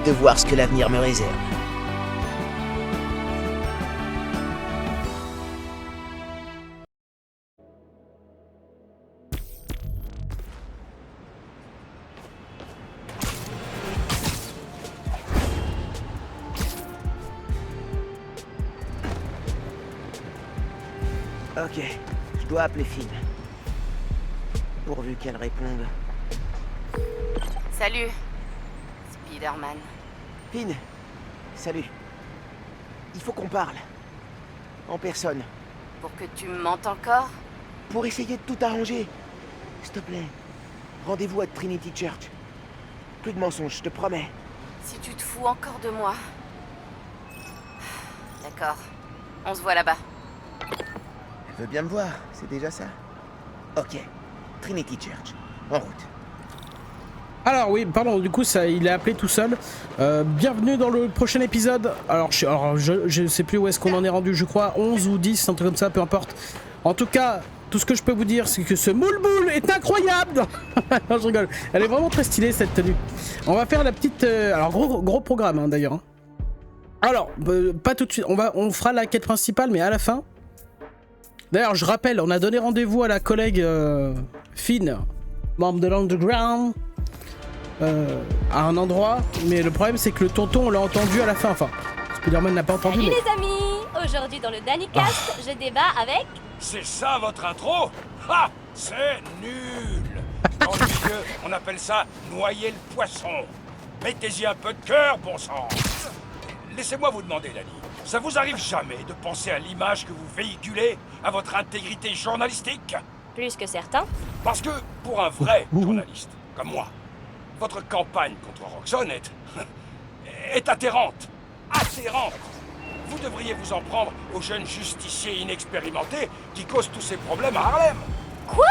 hâte de voir ce que l'avenir me réserve. Ok, je dois appeler Finn. Pourvu qu'elle réponde. Salut, Spider-Man. Finn, salut. Il faut qu'on parle. En personne. Pour que tu me mentes encore? Pour essayer de tout arranger. S'il te plaît. Rendez-vous à Trinity Church. Plus de mensonges, je te promets. Si tu te fous encore de moi... D'accord. On se voit là-bas. Elle veut bien me voir, c'est déjà ça. Ok. Trinity Church. En route. Alors oui, pardon, du coup ça, il est appelé tout seul. Bienvenue dans le prochain épisode. Alors je sais plus où est-ce qu'on en est rendu, je crois 11 ou 10, un truc comme ça, peu importe. En tout cas, tout ce que je peux vous dire, c'est que ce moule-boule est incroyable. Non, je rigole. Elle est vraiment très stylée cette tenue. On va faire la petite... alors gros programme hein, d'ailleurs. Alors, pas tout de suite, on fera la quête principale, mais à la fin. D'ailleurs, je rappelle, on a donné rendez-vous à la collègue Finn, membre de l'Underground, à un endroit, mais le problème c'est que le tonton on l'a entendu à la fin, enfin Spider-Man n'a pas entendu. Salut mais... les amis, aujourd'hui dans le Dannycast, je débat avec... C'est ça votre intro? Ha! C'est nul! Dans le milieu, on appelle ça noyer le poisson. Mettez-y un peu de cœur, bon sang! Laissez-moi vous demander, Danny, ça vous arrive jamais de penser à l'image que vous véhiculez, à votre intégrité journalistique? Plus que certains. Parce que, pour un vrai journaliste, comme moi, votre campagne contre Roxxon est atterrante. Atterrante. Vous devriez vous en prendre aux jeunes justiciers inexpérimentés qui causent tous ces problèmes à Harlem. Quoi?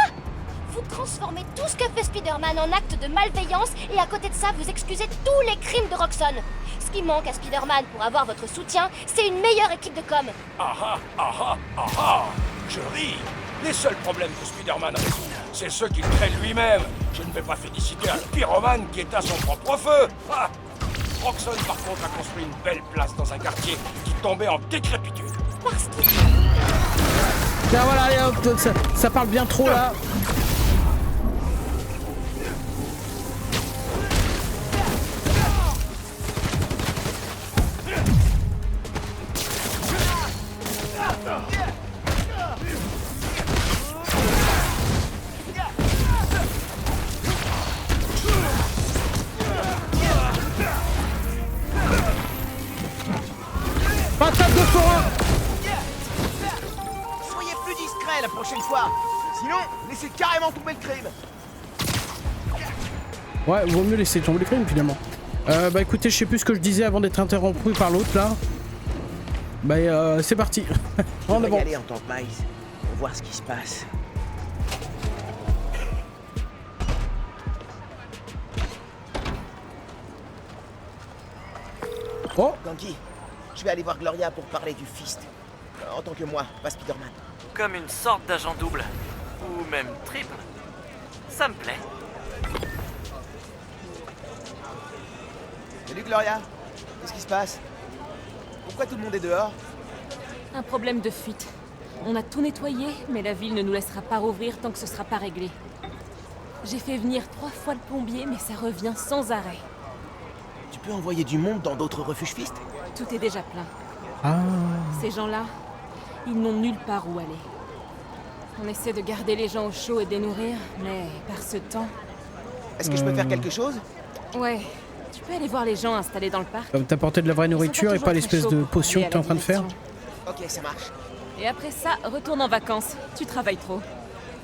Vous transformez tout ce que fait Spider-Man en acte de malveillance et à côté de ça, vous excusez tous les crimes de Roxxon. Ce qui manque à Spider-Man pour avoir votre soutien, c'est une meilleure équipe de com. Ah ah, ah ah, ah ah. Je ris. Les seuls problèmes que Spider-Man résout, c'est ceux qu'il crée lui-même. Je ne vais pas féliciter un pyromane qui éteint son propre feu. Ah. Roxxon, par contre, a construit une belle place dans un quartier qui tombait en décrépitude. Parce qu'il... Tiens voilà, allez, hop, ça parle bien trop là. Patate de forain. Soyez plus discret la prochaine fois. Sinon, laissez carrément tomber le crime. Ouais, vaut mieux laisser tomber les crimes finalement. Bah écoutez, je sais plus ce que je disais avant d'être interrompu par l'autre là. Bah c'est parti. On va y aller en tant que Miles pour voir ce qui se passe. Oh, Ganky, je vais aller voir Gloria pour parler du Fist. En tant que moi, pas Spider-Man. Comme une sorte d'agent double. Ou même triple. Ça me plaît. Salut Gloria. Qu'est-ce qui se passe? Pourquoi tout le monde est dehors? Un problème de fuite. On a tout nettoyé, mais la ville ne nous laissera pas rouvrir tant que ce sera pas réglé. J'ai fait venir 3 fois le plombier, mais ça revient sans arrêt. Tu peux envoyer du monde dans d'autres refuges Fist? Tout est déjà plein. ah. Ces gens-là, ils n'ont nulle part où aller. On essaie de garder les gens au chaud et de les nourrir, mais par ce temps... Est-ce que je peux faire quelque chose? Ouais, tu peux aller voir les gens installés dans le parc. T'apporter de la vraie nourriture et pas l'espèce de potion que t'es en train de faire. Ok, ça marche. Et après ça, retourne en vacances. Tu travailles trop.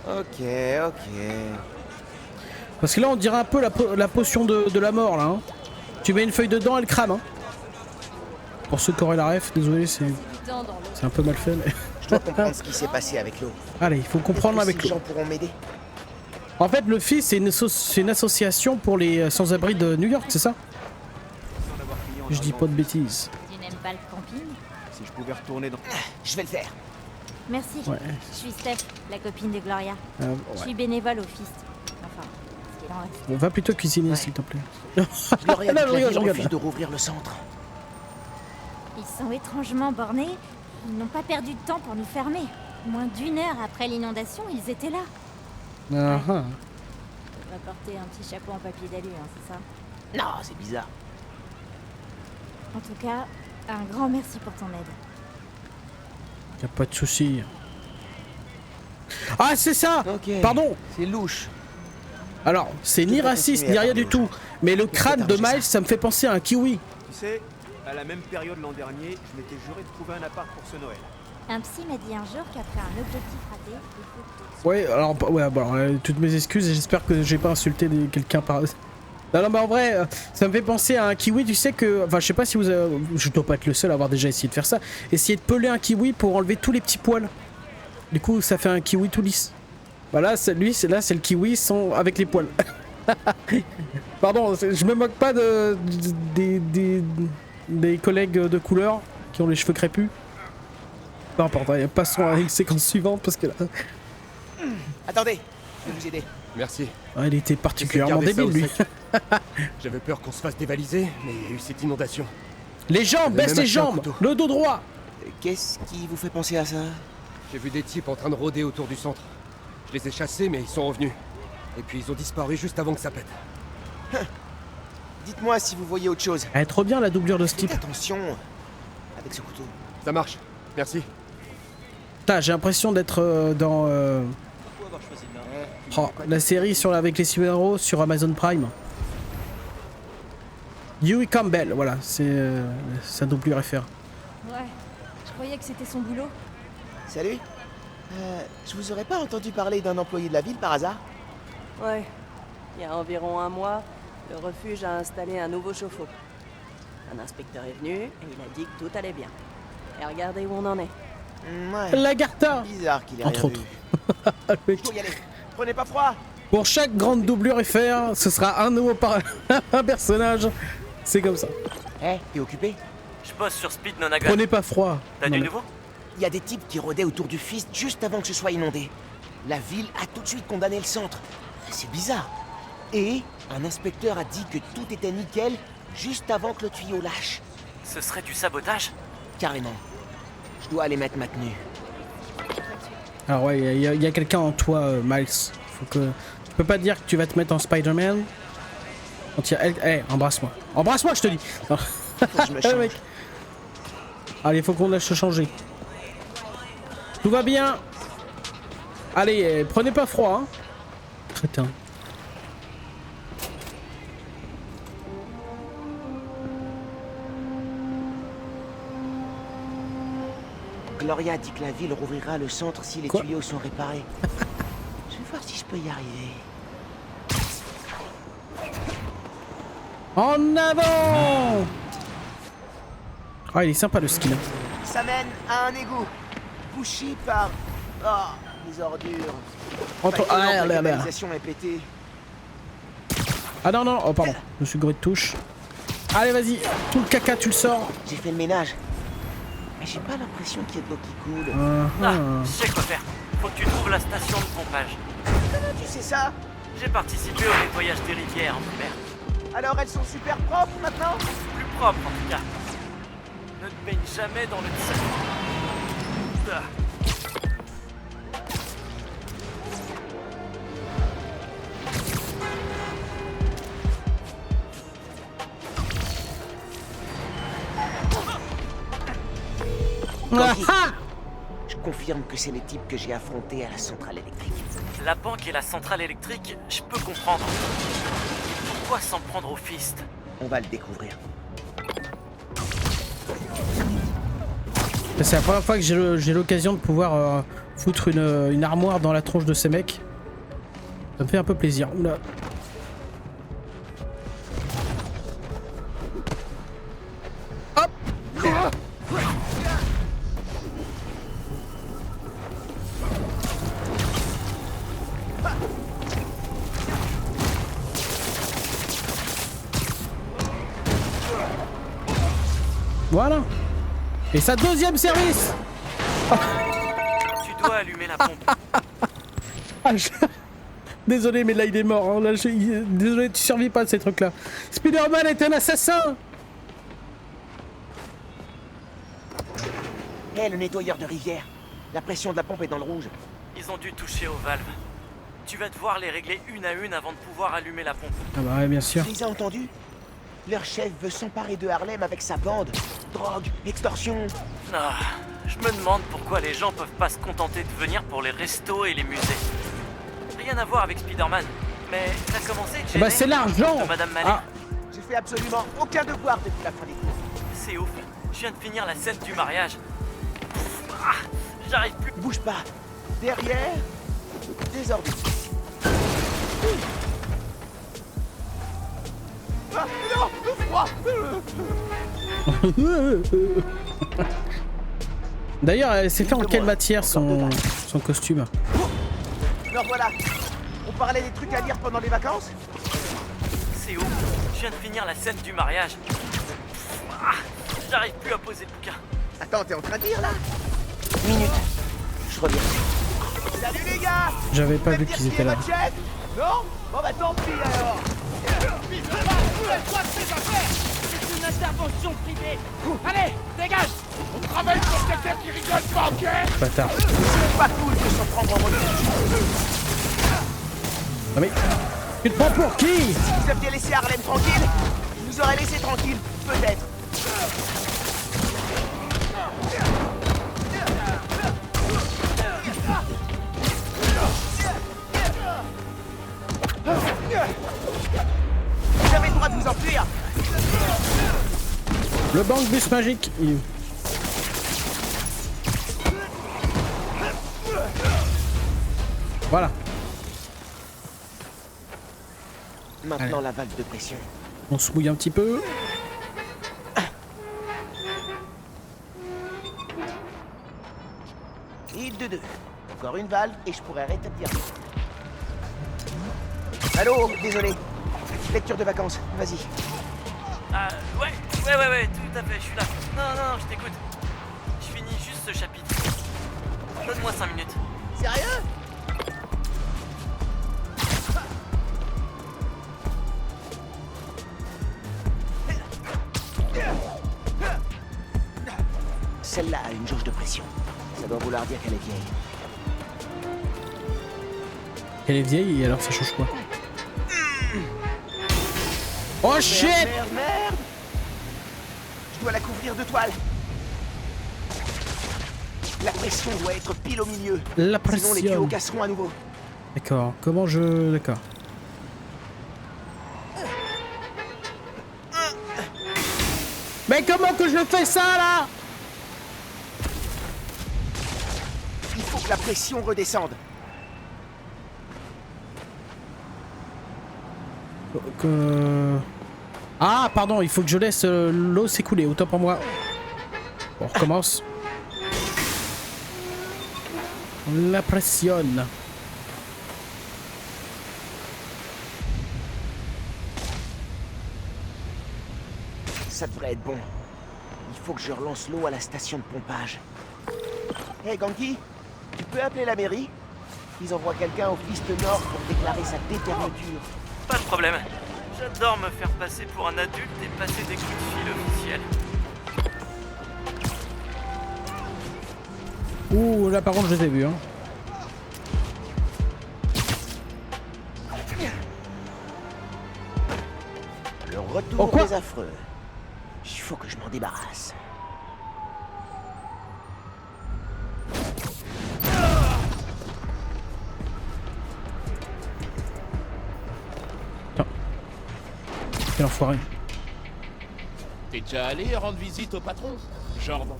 Ok, ok. Parce que là on dirait un peu la potion de la mort là. Hein. Tu mets une feuille dedans, elle crame. Hein. Pour ceux qui auraient la ref, désolé, c'est un peu mal fait. Mais... Je dois comprendre ce qui s'est passé avec l'eau. Allez, il faut comprendre avec Les l'eau. gens pourront m'aider. En fait, le FIS, c'est une association pour les sans-abri de New York, c'est ça? Je dis pas de bêtises. Tu n'aimes pas le camping? Si je pouvais retourner dans... Je vais le faire. Merci. Ouais. Je suis Steph, la copine de Gloria. Ouais. Je suis bénévole au Fist. Enfin, ce qui Non, Va plutôt cuisiner, s'il te plaît. Gloria Non, dit que la je ville regarde. refuse de rouvrir le centre. ils sont étrangement bornés. Ils n'ont pas perdu de temps pour nous fermer. Moins d'1 heure après l'inondation, ils étaient là. Ah, ah. Tu vas porter un petit chapeau en papier d'alu, hein, c'est ça? Non, c'est bizarre. En tout cas, un grand merci pour ton aide. Y a pas de souci. Ah, c'est ça. Ok. Pardon. C'est louche. Alors, c'est ni peux pas raciste continuer ni à rien parler du tout. Mais le crâne de t'arranger ça. Miles, ça me fait penser à un kiwi. Tu sais, à la même période l'an dernier, je m'étais juré de trouver un appart pour ce Noël. Un psy m'a dit un jour qu'après un objectif raté, il faut tout Ouais, alors, ouais, bon, toutes mes excuses et j'espère que j'ai pas insulté quelqu'un par. Non, non, mais en vrai, ça me fait penser à un kiwi. Tu sais que. Enfin, je sais pas si vous avez. Je dois pas être le seul à avoir déjà essayé de faire ça. Essayer de peler un kiwi pour enlever tous les petits poils. Du coup, ça fait un kiwi tout lisse. Voilà, lui, c'est le kiwi sans... avec les poils. Pardon, je me moque pas des collègues de couleur qui ont les cheveux crépus. Peu importe, passons à la séquence suivante parce que là. Attendez, je vais vous aider. Merci. Ah, il était particulièrement J'essaie de garder débile, ça lui. au J'avais peur qu'on se fasse dévaliser, mais il y a eu cette inondation. Les jambes, J'avais baisse même les acheté un jambes, couteau. le dos droit. Qu'est-ce qui vous fait penser à ça? J'ai vu des types en train de rôder autour du centre. Je les ai chassés, mais ils sont revenus. Et puis ils ont disparu juste avant que ça pète. Dites-moi si vous voyez autre chose. Elle est trop bien la doublure de ce type. Faites attention avec ce couteau. Ça marche. Merci. Putain, j'ai l'impression d'être dans la série avec les super-héros sur Amazon Prime. Huey Campbell, voilà, c'est sa doublure FR. Ouais, je croyais que c'était son boulot. Salut. Je vous aurais pas entendu parler d'un employé de la ville par hasard? Ouais. Il y a environ un mois, le refuge a installé un nouveau chauffe-eau. Un inspecteur est venu et il a dit que tout allait bien. Et regardez où on en est. Ouais. Lagarta. Bizarre qu'il ait Entre rien autres. vu. Le mec. Faut y aller. Prenez pas froid. Pour chaque grande doublure FR, ce sera un nouveau un personnage. C'est comme ça. T'es occupé? Je bosse sur Speed Nonagon. Prenez pas froid. T'as Non, du mais- nouveau? Il y a des types qui rôdaient autour du Fist juste avant que ce soit inondé. La ville a tout de suite condamné le centre. C'est bizarre. Et un inspecteur a dit que tout était nickel juste avant que le tuyau lâche. Ce serait du sabotage? Carrément. Je dois aller mettre ma tenue. Alors ouais, il y a quelqu'un en toi, Miles. Faut que... Tu peux pas dire que tu vas te mettre en Spider-Man. Quand il y a... embrasse-moi. Embrasse-moi, je te dis. Faut que je me Le change. mec. Allez, faut qu'on lâche se changer. Tout va bien. Allez, prenez pas froid, hein. Crétin. Gloria dit que la ville rouvrira le centre si les Quoi? tuyaux sont réparés. Je vais voir si je peux y arriver. En avant. Ah, il est sympa le skin. Ça mène à un égout. Bouché par... Oh, les ordures. Entre... Pas étonnant Ah, que la merde, merde. canalisation est pétée. Ah non, non, oh pardon. Je me suis gouré de touche. Allez, vas-y. Tout le caca, tu le sors. J'ai fait le ménage. Mais j'ai pas l'impression qu'il y ait de l'eau qui coule. Ah, je sais quoi faire. Faut que tu trouves la station de pompage. Comment tu sais ça? J'ai participé au nettoyage des rivières en primaire. Alors elles sont super propres maintenant? Plus propre en tout cas. Ne te baigne jamais dans le sang. Ah. Loki, Ah, je confirme que c'est les types que j'ai affrontés à la centrale électrique. La banque et la centrale électrique, je peux comprendre. Pourquoi s'en prendre au Fist? On va le découvrir. c'est la première fois que j'ai l'occasion de pouvoir foutre une armoire dans la tronche de ces mecs. Ça me fait un peu plaisir. Oula. Hop. Voilà. Et sa deuxième service. Tu dois allumer la pompe. Ah, Désolé, mais là il est mort. Hein. Là, désolé, tu survis pas de ces trucs-là. Spider-Man est un assassin. Hé, le nettoyeur de rivière. La pression de la pompe est dans le rouge. Ils ont dû toucher aux valves. Tu vas devoir les régler une à une avant de pouvoir allumer la pompe. Ah bah ouais, bien sûr. Tu les as entendus? Leur chef veut s'emparer de Harlem avec sa bande. Drogue, extorsion. Ah, je me demande pourquoi les gens peuvent pas se contenter de venir pour les restos et les musées. Rien à voir avec Spider-Man, mais ça a commencé de Bah c'est l'argent. de Madame Mallet. Ah. J'ai fait absolument aucun devoir depuis la fin des cours. C'est ouf, je viens de finir la scène du mariage. Ah, j'arrive plus. Bouge pas. Derrière, des orbites. Ah, non, le froid. D'ailleurs, elle s'est fait en quelle matière son costume? Alors voilà. On parlait des trucs à lire pendant les vacances? C'est ouf, je viens de finir la scène du mariage. Ah, j'arrive plus à poser le bouquin. Attends, t'es en train de lire là? Minute. Je reviens. Salut les gars! J'avais pas Vous vu pouvez me qu'ils dire qui étaient est là. votre chef? Non? Bon bah tant pis alors. C'est une intervention privée. Allez, dégage. On travaille pour quelqu'un qui rigole pas, ok? Bâtard. C'est pas cool de s'en prendre en retour. Ah mais... Tu te prends pour qui? Si vous aviez laissé Harlem tranquille, vous nous aurez laissé tranquille, peut-être. Vous avez le droit de vous enfuir. Le banque bus magique. Voilà. Maintenant Allez. la valve de pression. On se mouille un petit peu. Et de deux. Encore une valve et je pourrais rétablir. Allô, désolé. Lecture de vacances, vas-y. Ah, ouais, tout à fait, je suis là. Non, je t'écoute. Je finis juste ce chapitre. Donne-moi 5 minutes. Sérieux? Celle-là a une jauge de pression. Ça doit vouloir dire qu'elle est vieille. Elle est vieille et alors ça change quoi? Oh shit! Merde! Je dois la couvrir de toile. La pression doit être pile au milieu. La Sinon les tuyaux pression. casseront à nouveau. D'accord. Comment je... D'accord. Mais comment que je fais ça là? Il faut que la pression redescende. Ah pardon, il faut que je laisse l'eau s'écouler, autant pour moi. On recommence. La pression. Ça devrait être bon. Il faut que je relance l'eau à la station de pompage. Hey Ganki, tu peux appeler la mairie? Ils envoient quelqu'un au piste nord pour déclarer sa déterminature. Pas de problème. J'adore me faire passer pour un adulte et passer des coups de fil officiels. Ouh, là par contre je les ai vus hein. Le retour des affreux. Il faut que je m'en débarrasse. Quel enfoiré. T'es déjà allé rendre visite au patron? Genre dans...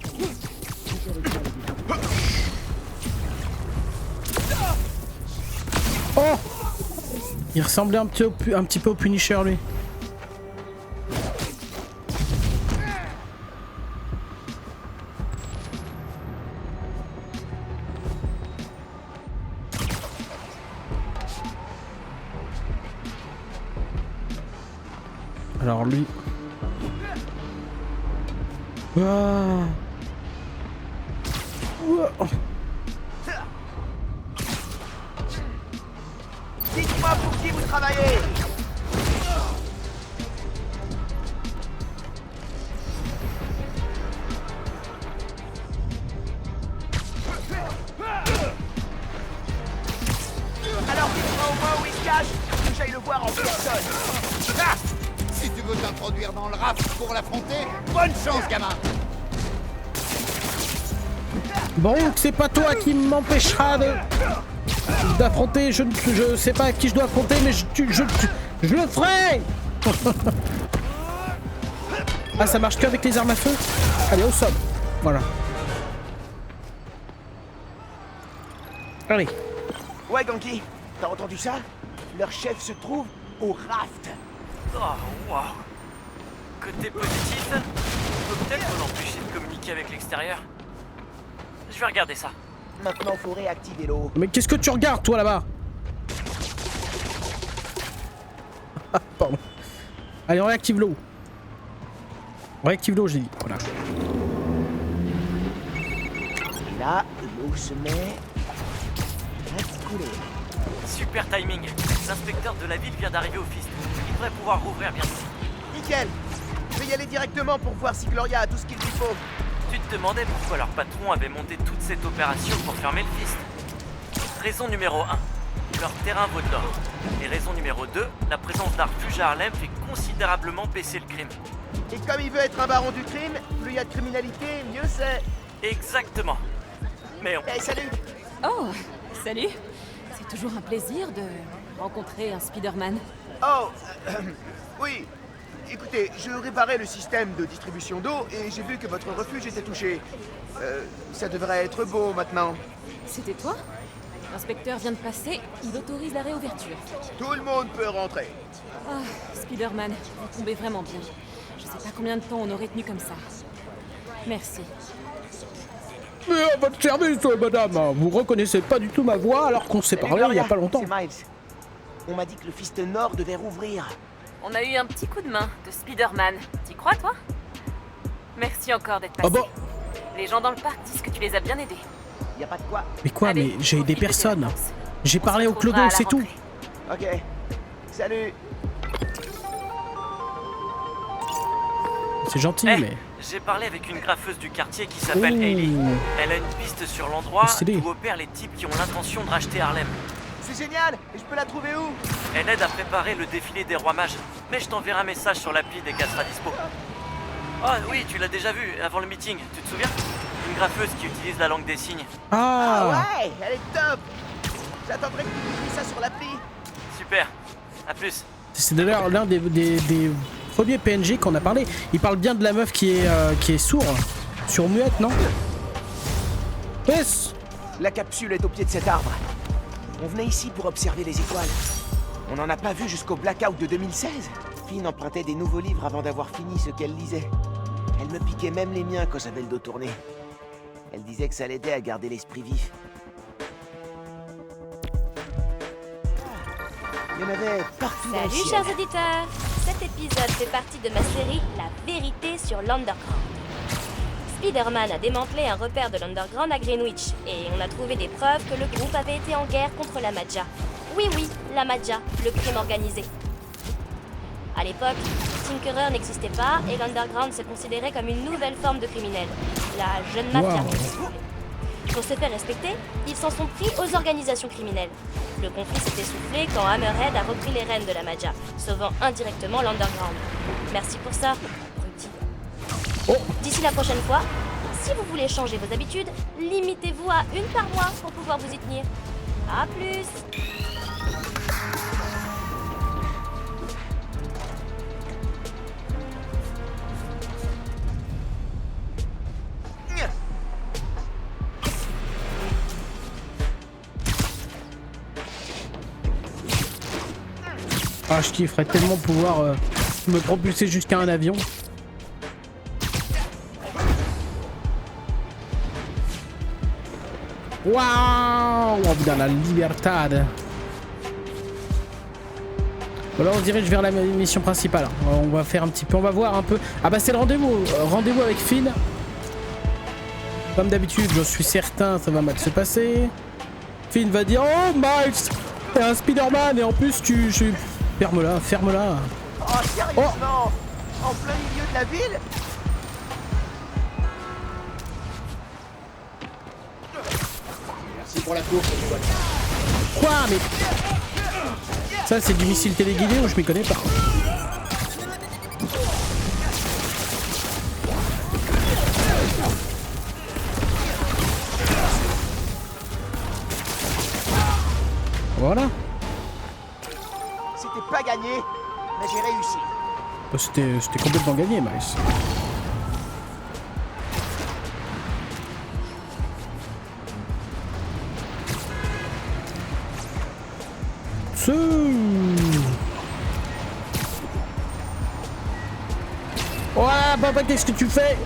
Oh! Il ressemblait un petit peu au Punisher lui. Alors lui... Ah. Dites-moi Dites-moi pour qui vous travaillez. Alors dites-moi au moins où il se cache, que j'aille le voir en personne. Ah, si tu veux t'introduire dans le raft pour l'affronter, bonne chance, gamin. Bon, c'est pas toi qui m'empêchera d'affronter. Je sais pas à qui je dois affronter, mais je le ferai. Ah, ça marche qu'avec les armes à feu. Allez, au sol. Voilà. Allez. Ouais, Ganki, t'as entendu ça? Leur chef se trouve au raft. Oh, waouh. Côté positif, on peut peut-être l'empêcher de communiquer avec l'extérieur. Je vais regarder ça. Maintenant, faut réactiver l'eau. Mais qu'est-ce que tu regardes, toi, là-bas? Pardon. Allez, on réactive l'eau. On réactive l'eau, j'ai dit. Voilà. Et là, l'eau se met à couler. Super timing. L'inspecteur de la ville vient d'arriver au Fist. Il devrait pouvoir rouvrir bientôt. Nickel. Je vais y aller directement pour voir si Gloria a tout ce qu'il lui faut. Tu te demandais pourquoi leur patron avait monté toute cette opération pour fermer le Fist. Raison numéro 1, leur terrain vaut de l'or. Et raison numéro 2, la présence d'un refuge à Harlem fait considérablement baisser le crime. Et comme il veut être un baron du crime, plus il y a de criminalité, mieux c'est. Exactement. Mais on... Hey, salut. Oh, salut. C'est toujours un plaisir de rencontrer un Spider-Man. Oh, oui. Écoutez, je réparais le système de distribution d'eau et j'ai vu que votre refuge était touché. Ça devrait être beau maintenant. C'était toi? L'inspecteur vient de passer, il autorise la réouverture. Tout le monde peut rentrer. Ah, Spider-Man, vous tombez vraiment bien. Je sais pas combien de temps on aurait tenu comme ça. Merci. Mais à votre service, madame. Vous reconnaissez pas du tout ma voix alors qu'on s'est parlé il y a pas longtemps. C'est Miles. On m'a dit que le Fist Nord devait rouvrir. On a eu un petit coup de main de Spider-Man. T'y crois, toi? Merci encore d'être passé. Ah bon? Les gens dans le parc disent que tu les as bien aidés. Y a pas de quoi. Mais quoi? Allez, Mais j'ai aidé profite de personne. tes vacances. J'ai On parlé se au Clodo, retrouvera à la c'est tout. rentrée. Ok. Salut. C'est gentil, Eh, mais... j'ai parlé avec une graffeuse du quartier qui s'appelle Ouh. Hailey. Elle a une piste sur l'endroit Stylé. où opèrent les types qui ont l'intention de racheter Harlem. C'est génial. Et je peux la trouver où? Elle aide à préparer le défilé des rois mages. Mais je t'enverrai un message sur l'appli dès qu'elle sera dispo. Ah oui, tu l'as déjà vu avant le meeting, tu te souviens? Une graffeuse qui utilise la langue des signes. Ah Ah, ouais, elle est top. J'attendrai que tu publies ça sur l'appli. Super, à plus. c'est d'ailleurs l'un des premiers PNJ qu'on a parlé. Il parle bien de la meuf qui est sourde. Sur muette, non? Yes. La capsule est au pied de cet arbre. On venait ici pour observer les étoiles. On n'en a pas vu jusqu'au blackout de 2016. Finn empruntait des nouveaux livres avant d'avoir fini ce qu'elle lisait. Elle me piquait même les miens quand j'avais le dos tourné. Elle disait que ça l'aidait à garder l'esprit vif. Il y en avait partout dans le Salut ciel. chers auditeurs. Cet épisode fait partie de ma série La vérité sur l'Underground. Spider-Man a démantelé un repère de l'Underground à Greenwich et on a trouvé des preuves que le groupe avait été en guerre contre la Madja. Oui, la Madja, le crime organisé. À l'époque, Tinkerer n'existait pas et l'Underground se considérait comme une nouvelle forme de criminel, la jeune mafia. Wow. Pour se faire respecter, ils s'en sont pris aux organisations criminelles. Le conflit s'est essoufflé quand Hammerhead a repris les rênes de la Madja, sauvant indirectement l'Underground. Merci pour ça, Rudy. Oh. D'ici la prochaine fois, si vous voulez changer vos habitudes, limitez-vous à une par mois pour pouvoir vous y tenir. A plus! Ah, je kifferais tellement pouvoir me propulser jusqu'à un avion. Waouh! Oh, dans la libertad. Voilà, on se dirige vers la mission principale. On va faire un petit peu, on va voir un peu. Ah bah c'est le rendez-vous, rendez-vous avec Finn. Comme d'habitude, je suis certain, ça va mal se passer. Finn va dire, oh Miles, T'es un Spider-Man et en plus Ferme-la, ferme-la. Oh, sérieusement? En plein milieu de la ville? Merci pour la course, Quoi? Mais... Ça, c'est du missile téléguidé ou je m'y connais pas. Voilà. C'était pas gagné, mais j'ai réussi. C'était complètement gagné, Miles. Ouais, papa, qu'est-ce que tu fais?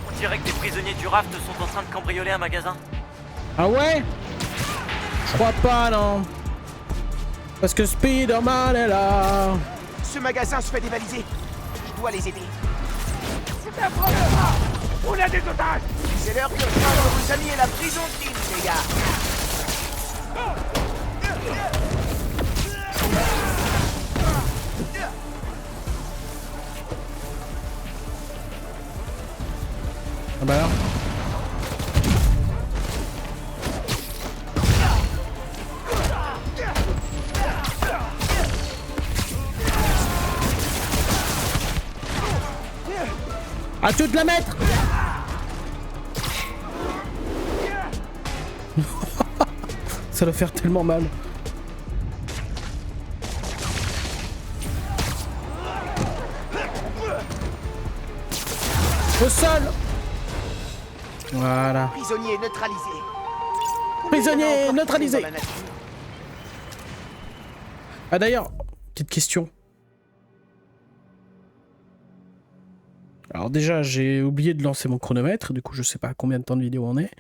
On dirait que des prisonniers du raft sont en train de cambrioler un magasin. Ah ouais? Je crois pas, non. Parce que Spider-Man est là. Ce magasin se fait dévaliser. Je dois les aider. C'est un problème. On a des otages. C'est l'heure de rejoindre vos amis et la prison de l'île, les gars. Ah bah alors. À tout de la mettre. Ça doit faire tellement mal. Au sol. Voilà. Prisonnier neutralisé. Prisonnier neutralisé. Ah d'ailleurs, petite question. Alors déjà, j'ai oublié de lancer mon chronomètre, du coup je sais pas à combien de temps de vidéo on est.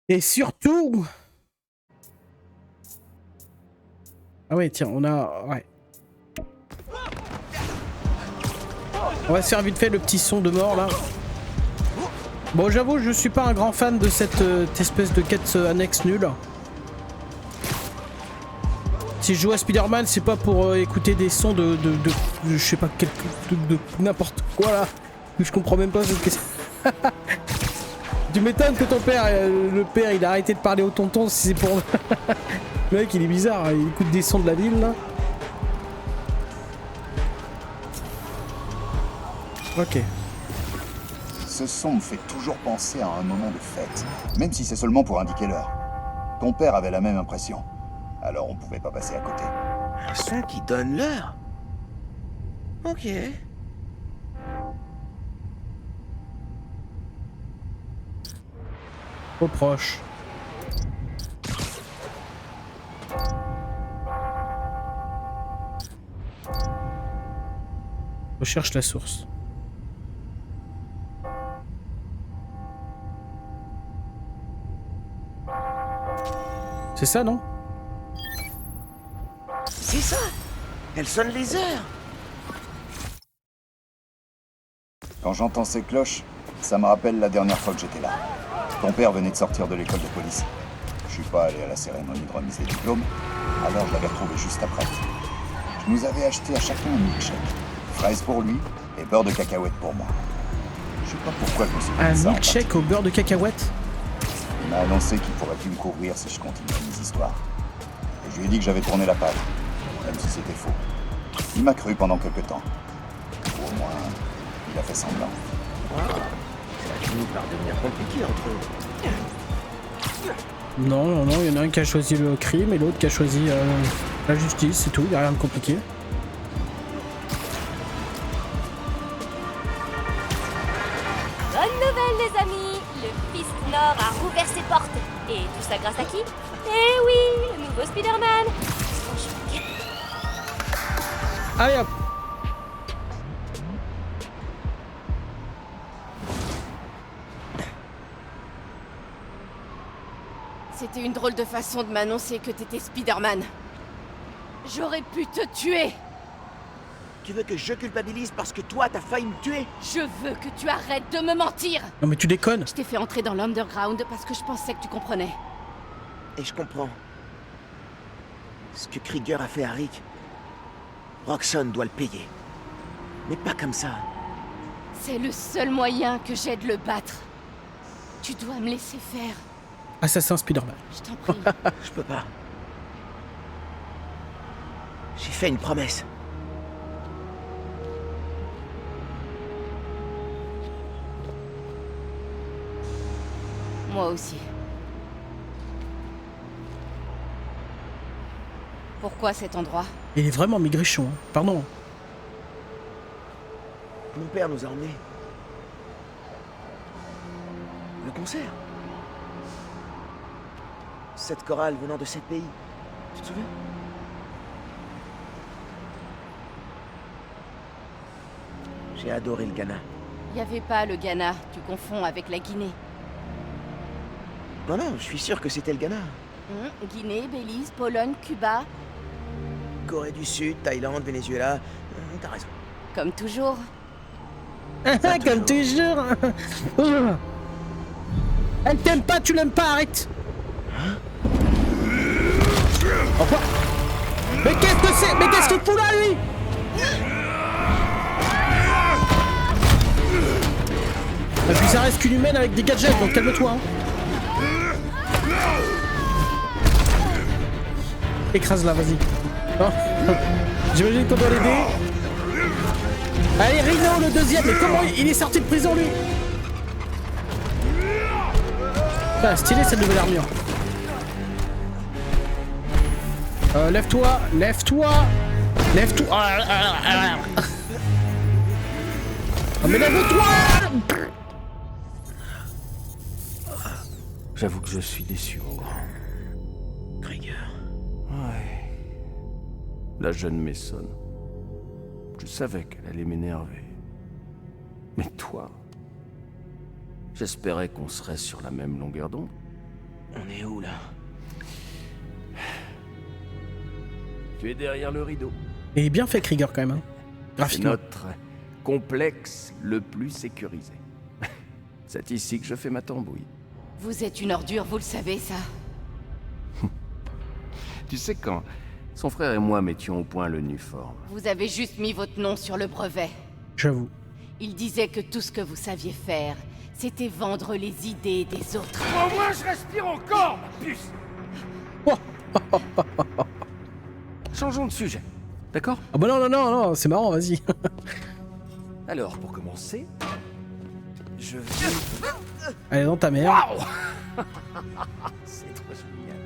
Et surtout... Ah ouais, tiens, on a... Ouais. On va se faire vite fait le petit son de mort là. Bon, j'avoue, je suis pas un grand fan de cette espèce de quête annexe nulle. Si je joue à Spider-Man, c'est pas pour écouter des sons de je sais pas, de n'importe quoi là. Je comprends même pas cette question. Tu m'étonnes que ton père, le père, il a arrêté de parler au tonton si c'est pour... Le mec, il est bizarre, il écoute des sons de la ville là. Ok. Ce son me fait toujours penser à un moment de fête, même si c'est seulement pour indiquer l'heure. Ton père avait la même impression, alors on pouvait pas passer à côté. Un son qui donne l'heure. Ok. Trop proche. Recherche la source. C'est ça, non? C'est ça. Elle sonne les heures. Quand j'entends ces cloches, ça me rappelle la dernière fois que j'étais là. Ton père venait de sortir de l'école de police. Je suis pas allé à la cérémonie de remise des diplômes, alors je l'avais retrouvé juste après. Je nous avais acheté à chacun un milkshake. Fraise pour lui et beurre de cacahuète pour moi. Je sais pas pourquoi je me suis dit ça. Un milkshake au beurre de cacahuète? Il m'a annoncé qu'il pourrait plus me couvrir si je continuais mes histoires. Et je lui ai dit que j'avais tourné la page, même si c'était faux. Il m'a cru pendant quelques temps. Ou au moins, il a fait semblant. Wow. Ça finit par devenir compliqué entre eux. Non, non, non, il y en a un qui a choisi le crime et l'autre qui a choisi la justice, c'est tout, il n'y a rien de compliqué. Bonne nouvelle les amis, le Fist Nord a rouvert ses portes. Et tout ça grâce à qui? Eh oui, le nouveau Spider-Man. Allez hop. C'était une drôle de façon de m'annoncer que t'étais Spider-Man. J'aurais pu te tuer. Tu veux que je culpabilise parce que toi, t'as failli me tuer? Je veux que tu arrêtes de me mentir. Non mais tu déconnes. Je t'ai fait entrer dans l'underground parce que je pensais que tu comprenais. Et je comprends. Ce que Krieger a fait à Rick, Roxxon doit le payer. Mais pas comme ça. C'est le seul moyen que j'ai de le battre. Tu dois me laisser faire. Assassin Spider-Man. Je t'en prie. Je peux pas. J'ai fait une promesse. Moi aussi. Pourquoi cet endroit? Il est vraiment maigrichon, hein. Pardon. Mon père nous a emmenés. Le concert. Cette chorale venant de 7 pays. Tu te souviens? J'ai adoré le Ghana. Y avait pas le Ghana, tu confonds avec la Guinée. Non, je suis sûr que c'était le Ghana. Guinée, Belize, Pologne, Cuba. Corée du Sud, Thaïlande, Venezuela. T'as raison. Comme toujours. Comme toujours. Elle t'aime pas, tu l'aimes pas, arrête. Oh, quoi? Mais qu'est-ce que c'est? Mais qu'est-ce qu'il fout là, lui? Et puis ça reste qu'une humaine avec des gadgets, donc calme-toi. Hein. Écrase-la, vas-y. Oh. J'imagine qu'on doit l'aider. Allez, Rhino, le deuxième. Mais comment il est sorti de prison, lui? Ah, stylé cette nouvelle armure. Lève-toi, lève-toi, lève-toi. Oh, mais lève-toi! J'avoue que je suis déçu, mon grand. Krieger. Ouais. La jeune Mason. Je savais qu'elle allait m'énerver. Mais toi... J'espérais qu'on serait sur la même longueur d'onde. On est où, là? Tu es derrière le rideau. Et bien fait, Krieger, quand même. Hein. C'est Graphiquement. notre complexe le plus sécurisé. C'est ici que je fais ma tambouille. Vous êtes une ordure, vous le savez, ça. Tu sais, quand son frère et moi mettions au point le Nuform, Vous avez juste mis votre nom sur le brevet. J'avoue. Il disait que tout ce que vous saviez faire, c'était vendre les idées des autres. Au moins je respire encore, ma puce. changeons de sujet, d'accord? Ah bah non, c'est marrant, vas-y. Alors, pour commencer, je vais... Elle est dans ta mère. Waouh. C'est trop génial.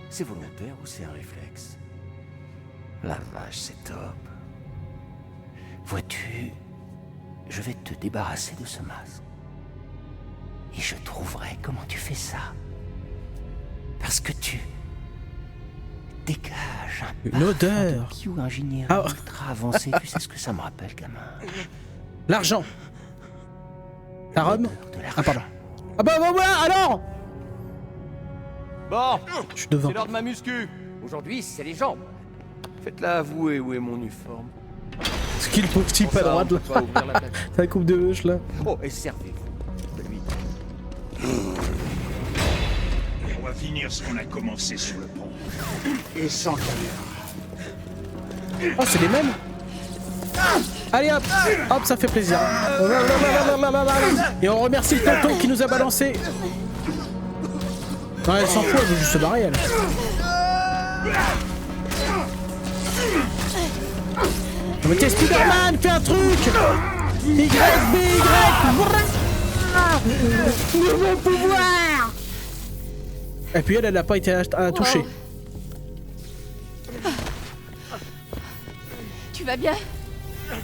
C'est volontaire ou c'est un réflexe? La vache, c'est top. Vois-tu, je vais te débarrasser de ce masque. Et je trouverai comment tu fais ça. Parce que tu dégages un Une odeur. de bio-ingénierie ultra avancée. Tu sais ce que ça me rappelle, gamin? L'argent. La rhum? Ah pardon. Ah bah alors. Bon, Je suis devant. c'est l'heure de ma muscu. Aujourd'hui, c'est les jambes. Faites-la avouer où est mon uniforme. Ce qu'il pauvre type à droite là. La coupe de bûche là. Oh, et servez-vous de lui. On va finir ce qu'on a commencé sur le pont. Et sans caméra. Oh, c'est les mêmes. Allez hop, hop, ça fait plaisir. Et on remercie le tonton qui nous a balancé. Non, elle s'en fout, elle veut juste se barrer elle. Non, mais t'es Spider-Man, fais un truc. Y, B, Y. Nouveau pouvoir. Et puis elle n'a pas été touchée. Tu vas bien?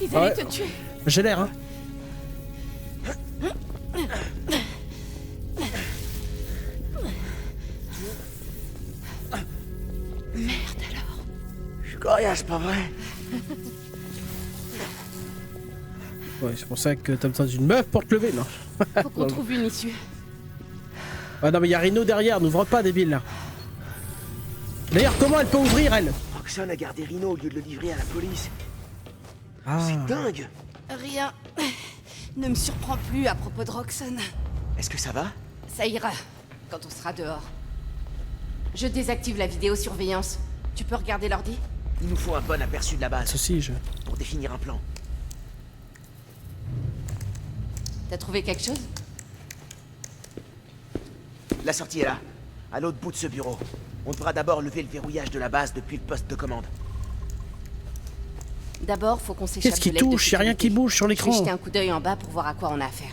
Ils allaient te tuer. J'ai l'air, hein. Merde alors. Je suis coriace, pas vrai? Ouais, c'est pour ça que t'as besoin d'une meuf pour te lever, non? Faut qu'on trouve une issue. Ah non mais il y a Rhino derrière, n'ouvre pas débile là. D'ailleurs comment elle peut ouvrir elle? Roxane a gardé Rhino au lieu de le livrer à la police. Ah. C'est dingue. Rien ne me surprend plus à propos de Roxane. Est-ce que ça va? Ça ira, quand on sera dehors. Je désactive la vidéosurveillance. Tu peux regarder l'ordi? Il nous faut un bon aperçu de la base. Ceci, pour définir un plan. T'as trouvé quelque chose? La sortie est là, à l'autre bout de ce bureau. On devra d'abord lever le verrouillage de la base depuis le poste de commande. D'abord, faut qu'on s'échappe. Qu'est-ce qui touche? Y'a rien qui bouge sur l'écran. Je vais jeter un coup d'œil en bas pour voir à quoi on a affaire.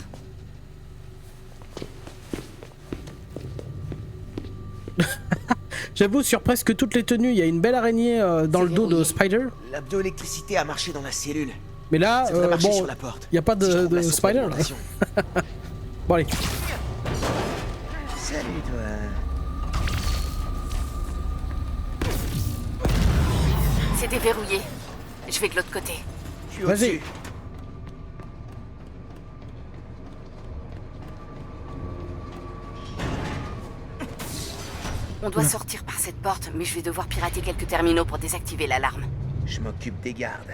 J'avoue, sur presque toutes les tenues, il y a une belle araignée dans le dos de Spider. L'abdo-électricité a marché dans la cellule. Mais là, bon, sur la porte. il n'y a pas de Spider là. Bon allez. Salut toi. C'est déverrouillé. Je vais de l'autre côté. Vas-y. On doit sortir par cette porte, mais je vais devoir pirater quelques terminaux pour désactiver l'alarme. Je m'occupe des gardes.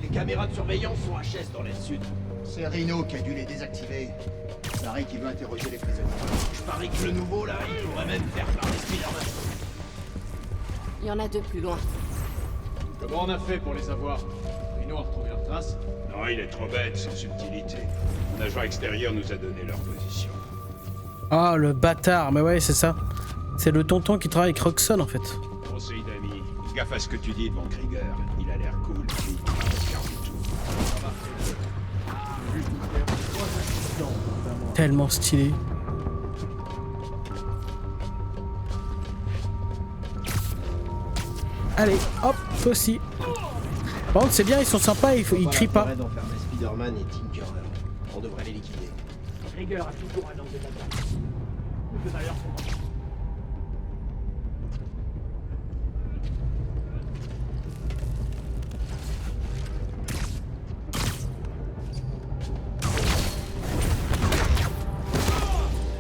Les caméras de surveillance sont HS dans l'aile sud. C'est Rhino qui a dû les désactiver. Pareil qui veut interroger les prisonniers. Je parie que le nouveau, là, il pourrait même faire parler Spider-Man. Il y en a deux plus loin. Comment on a fait pour les avoir? Rhino a retrouvé leurs traces? Non, il est trop bête, sans subtilité. Un agent extérieur nous a donné leur position. Ah, le bâtard. Mais ouais, c'est ça. C'est le tonton qui travaille avec Roxane en fait. Conseil d'amis, gaffe à ce que tu dis devant Krieger. Il a l'air cool, puis il va regarder tout. Tellement stylé. Allez, hop, toi aussi. Par contre, c'est bien, ils sont sympas, ils crient pas. d'enfermer Spider-Man et Tinkerer. On devrait les liquider. Krieger a toujours un angle d'attaque. Toutes les valeurs sont bonnes.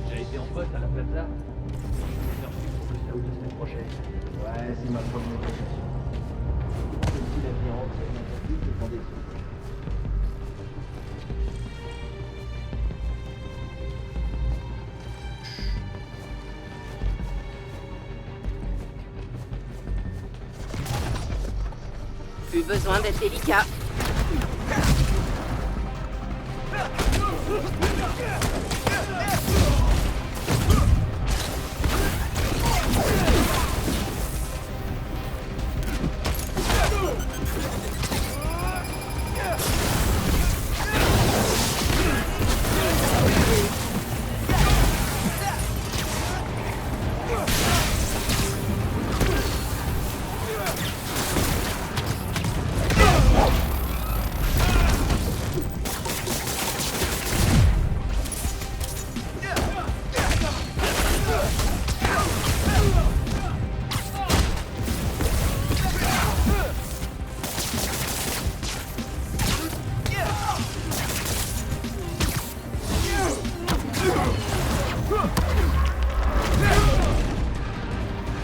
J'ai été en poste à la plaza. J'ai reçu pour le South la semaine prochaine. Ouais, c'est ma première occasion. Si l'avenir rentre, c'est un peu plus que des Plus besoin d'être délicat.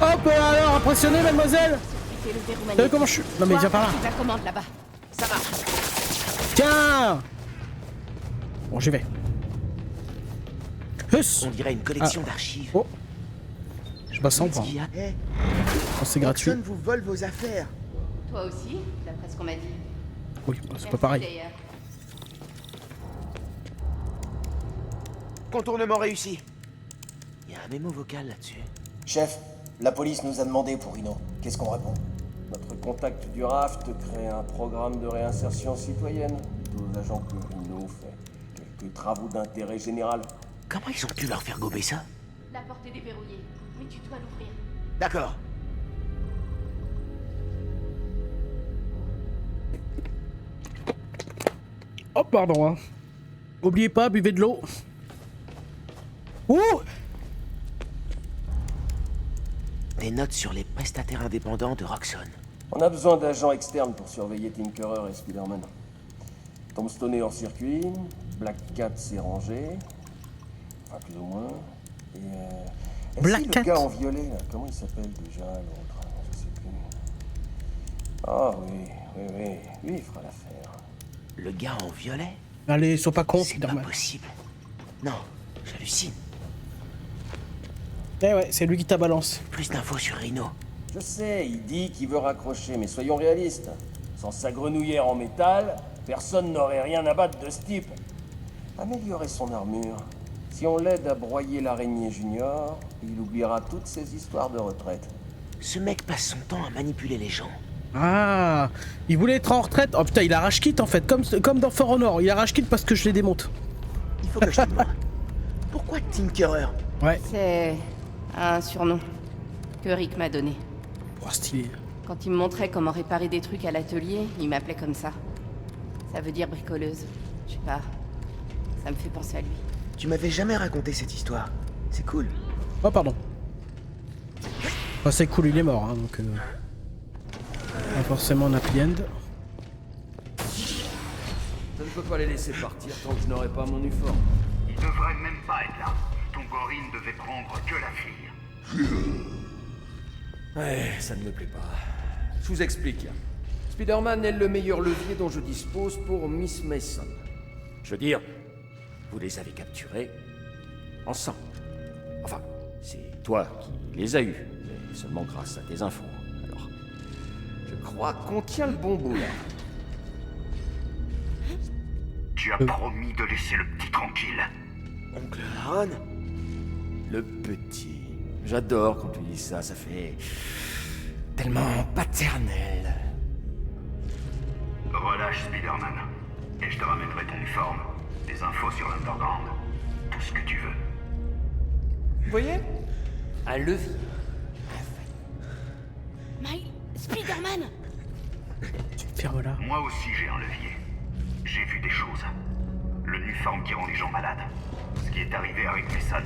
Hop alors, impressionné mademoiselle. C'est le verrou T'as vu magnétique. comment je suis? Non mais viens par là. La commande là-bas. Ça marche. Tiens. Bon, j'y vais. On dirait une collection d'archives. Oh. Je passe sans prendre. Eh, Oh, c'est gratuit. Roxane vous vole vos affaires. Toi aussi, d'après ce qu'on m'a dit. Oui, bah, c'est pas pareil. D'ailleurs. Contournement réussi. Il y a un mémo vocal là-dessus. Chef, la police nous a demandé pour Rhino. Qu'est-ce qu'on répond? Notre contact du RAFT crée un programme de réinsertion citoyenne. Aux agents que Rhino fait quelques travaux d'intérêt général. Comment ils ont pu leur faire gober ça? La porte est déverrouillée, mais tu dois l'ouvrir. D'accord. Oh, pardon. Hein. Oubliez pas, buvez de l'eau. Ouh. Des notes sur les prestataires indépendants de Roxane. On a besoin d'agents externes pour surveiller Tinkerer et Spider-Man. Tombstone est hors circuit, Black Cat s'est rangé. Enfin, plus ou moins. Black Cat. Le gars en violet, là, comment il s'appelle déjà l'autre? Je sais plus. Ah oui, lui il fera l'affaire. Le gars en violet? Allez, sois pas con, c'est pas possible. Non, j'hallucine. Eh ouais, c'est lui qui t'a balance. Plus d'infos sur Rhino. Je sais, il dit qu'il veut raccrocher, mais soyons réalistes. Sans sa grenouillère en métal, personne n'aurait rien à battre de ce type. Améliorer son armure. Si on l'aide à broyer l'araignée junior, il oubliera toutes ces histoires de retraite. Ce mec passe son temps à manipuler les gens. Ah, il voulait être en retraite. Oh putain, il a rage quit en fait, comme dans For Honor. Il a rage quit parce que je les démonte. Il faut que je te demande. Pourquoi Tinkerer? Ouais. C'est un surnom que Rick m'a donné. Oh, stylé. Quand il me montrait comment réparer des trucs à l'atelier, il m'appelait comme ça. Ça veut dire bricoleuse. Je sais pas. Ça me fait penser à lui. Tu m'avais jamais raconté cette histoire. C'est cool. Oh pardon. Enfin, c'est cool, il est mort, hein, donc... Pas forcément un happy end. Je ne peux pas les laisser partir tant que je n'aurai pas mon uniforme. Il devrait même pas être là. Ton gorille ne devait prendre que la fille. Ouais, ça ne me plaît pas. Je vous explique. Spider-Man est le meilleur levier dont je dispose pour Miss Mason. Je veux dire, vous les avez capturés ensemble. Enfin, c'est toi qui les as eus, mais seulement grâce à tes infos. Alors, je crois qu'on tient le bon bout là. Tu as promis de laisser le petit tranquille. Oncle Aaron? Le petit. J'adore quand tu dis ça, ça fait tellement paternel. Relâche Spider-Man, et je te ramènerai ton uniforme, des infos sur l'Underground, tout ce que tu veux. Vous voyez? Un levier. Miles, Spider-Man! Ferme-la. Moi aussi j'ai un levier. J'ai vu des choses. L'uniforme qui rend les gens malades. Ce qui est arrivé avec Mason.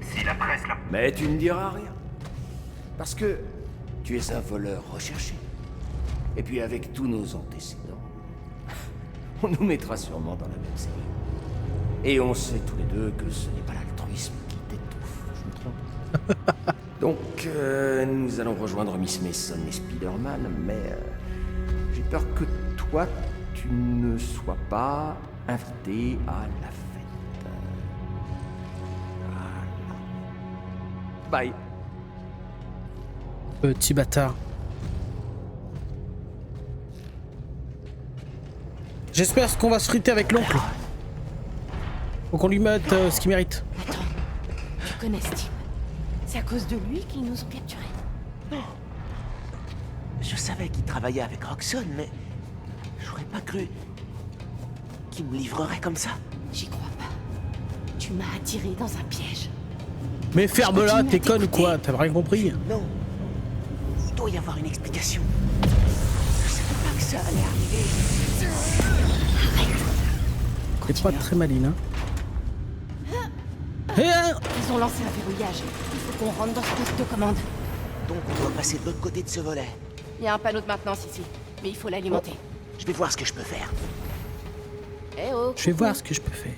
Si la presse l'a... Mais tu ne diras rien. Parce que tu es un voleur recherché. Et puis avec tous nos antécédents, on nous mettra sûrement dans la même série. Et on sait tous les deux que ce n'est pas l'altruisme qui t'étouffe, je me trompe. Donc, nous allons rejoindre Miss Mason et Spider-Man, mais j'ai peur que toi, tu ne sois pas invité à la fête. Voilà. Bye. Petit bâtard. J'espère qu'on va se friter avec l'oncle. Faut qu'on lui mette ce qu'il mérite. Attends, tu connais ce type. C'est à cause de lui qu'ils nous ont capturés. Non. Je savais qu'il travaillait avec Roxxon, mais j'aurais pas cru qu'il me livrerait comme ça. J'y crois pas. Tu m'as attiré dans un piège. Mais ferme-la, t'es conne ou quoi? T'as rien compris? Non. Il doit y avoir une explication. Je savais pas que ça allait arriver. T'es pas très maline, hein? Ils ont lancé un verrouillage. Il faut qu'on rentre dans ce poste de commande. Donc on doit passer de l'autre côté de ce volet. Il y a un panneau de maintenance ici, mais il faut l'alimenter. Je vais voir ce que je peux faire. Eh oh, je vais voir ce que je peux faire.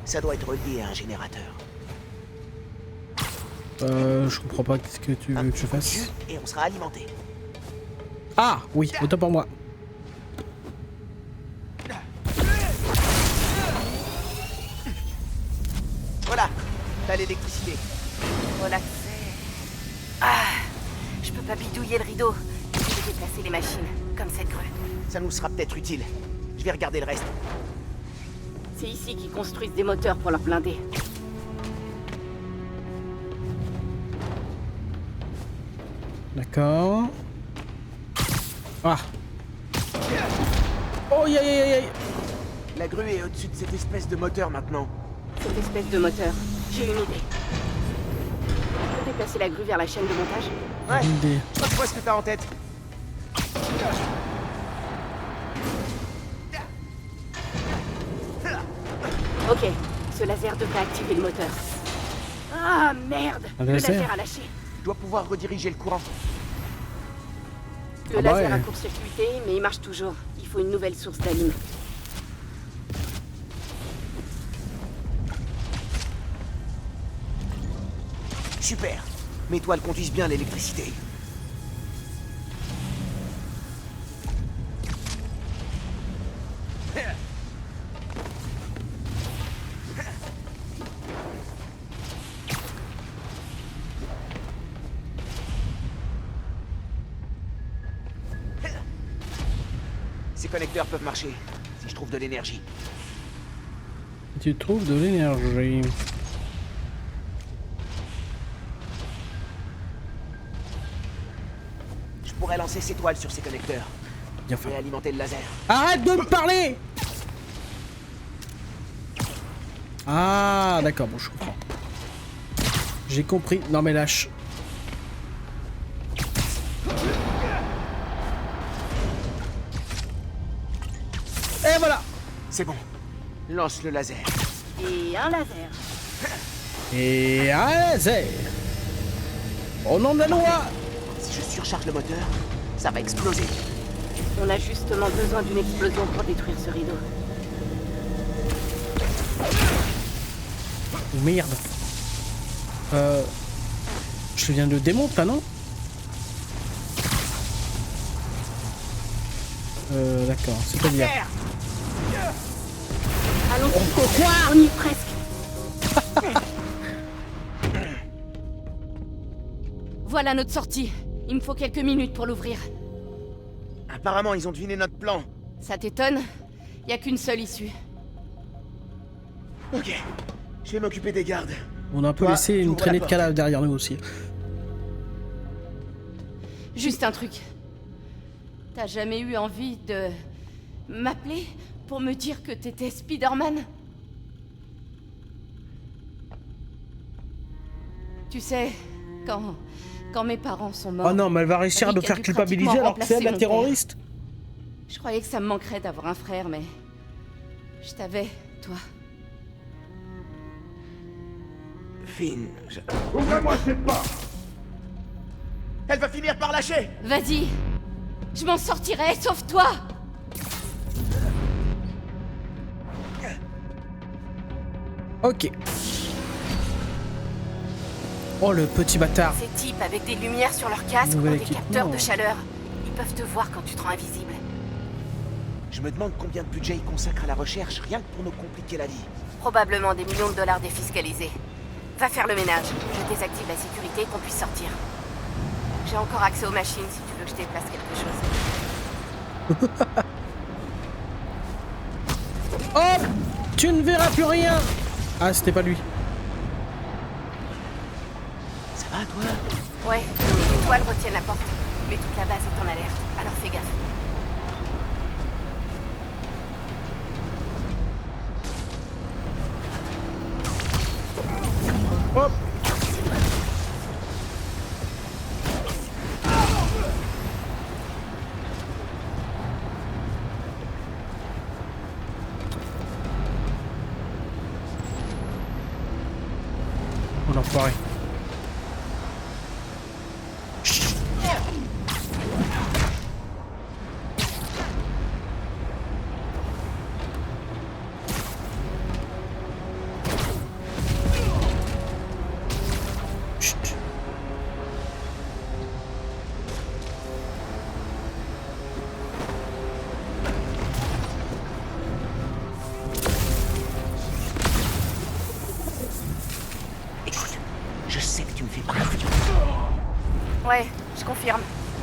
Ça doit être relié à un générateur. Je comprends pas ce que tu veux que je fasse. Et on sera alimenté. Ah oui, autant pour moi. Voilà, t'as l'électricité. Relaxé. Ah, je peux pas bidouiller le rideau. Je vais déplacer les machines, comme cette grue. Ça nous sera peut-être utile. Je vais regarder le reste. C'est ici qu'ils construisent des moteurs pour leur blindés. D'accord. Ah. Oh, aïe, aïe, aïe. La grue est au-dessus de cette espèce de moteur maintenant. Cette espèce de moteur, j'ai une idée. Tu peux déplacer la grue vers la chaîne de montage? Ouais. Une idée. Je vois ce que t'as en tête. Ok, ce laser devrait activer le moteur. Ah merde! Le laser a lâché. Je dois pouvoir rediriger le courant. Le laser a court-circuité, mais il marche toujours. Il faut une nouvelle source d'alim. super. Mes toiles conduisent bien l'électricité. Ces connecteurs peuvent marcher, si je trouve de l'énergie. Tu trouves de l'énergie. Je pourrais lancer ces toiles sur ces connecteurs. Bien fait. Et alimenter le laser. Arrête de me parler! Ah, d'accord, bon, je comprends. J'ai compris. Non, mais lâche. Et voilà! C'est bon. Lance le laser. Et un laser. Et un laser! Au nom de la loi! Si je surcharge le moteur, ça va exploser. On a justement besoin d'une explosion pour détruire ce rideau. Merde. Je viens de le démonter, là, non? D'accord, c'est-à-dire... Allons, quoi? On y est presque. Voilà notre sortie. Il me faut quelques minutes pour l'ouvrir. Apparemment, ils ont deviné notre plan. Ça t'étonne? Y a qu'une seule issue. Ok, je vais m'occuper des gardes. On a un peu Toi, laissé tu une ouvres traînée la de cadavres derrière nous aussi. Juste un truc. T'as jamais eu envie de... m'appeler pour me dire que t'étais Spider-Man? Tu sais, quand mes parents sont morts... Oh non, mais elle va réussir à nous faire culpabiliser alors que c'est elle la terroriste. Je croyais que ça me manquerait d'avoir un frère, mais... je t'avais, toi. Finn, Ouvrez-moi cette porte! Elle va finir par lâcher! Vas-y! Je m'en sortirai, sauve-toi! Ok. Oh, le petit bâtard. Ces types avec des lumières sur leur casque Nouvel ont des équipement. capteurs de chaleur. Ils peuvent te voir quand tu te rends invisible. Je me demande combien de budget ils consacrent à la recherche, rien que pour nous compliquer la vie. Probablement des millions de dollars défiscalisés. Va faire le ménage. Je désactive la sécurité et qu'on puisse sortir. J'ai encore accès aux machines si tu veux que je déplace quelque chose. Oh! Tu ne verras plus rien! Ah, c'était pas lui. Ça va, toi? Ouais, les toiles retiennent la porte. Mais toute la base est en alerte, alors fais gaffe. Hop! Oh l'enfoiré. Ouais, je confirme.